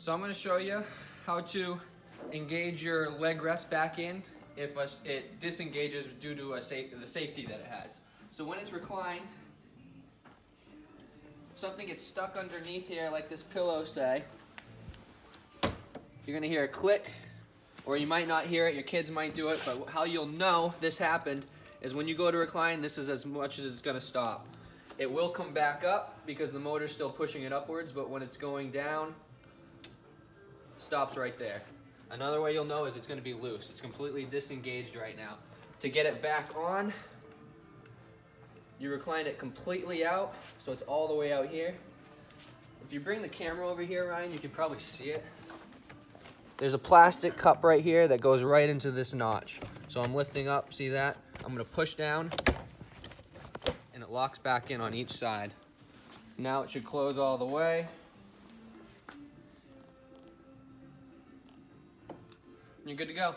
So I'm going to show you how to engage your leg rest back in if it disengages due to the safety that it has. So when it's reclined, something gets stuck underneath here like this pillow, say. You're going to hear a click, or you might not hear it, your kids might do it, but how you'll know this happened is when you go to recline, this is as much as it's going to stop. It will come back up because the motor's still pushing it upwards, but when it's going down, stops right there. Another way you'll know is it's going to be loose. It's completely disengaged right now. To get it back on, you recline it completely out, so it's all the way out here. If you bring the camera over here, Ryan, you can probably see it. There's a plastic cup right here that goes right into this notch. So I'm lifting up, see that? I'm going to push down, and it locks back in on each side. Now it should close all the way. You're good to go.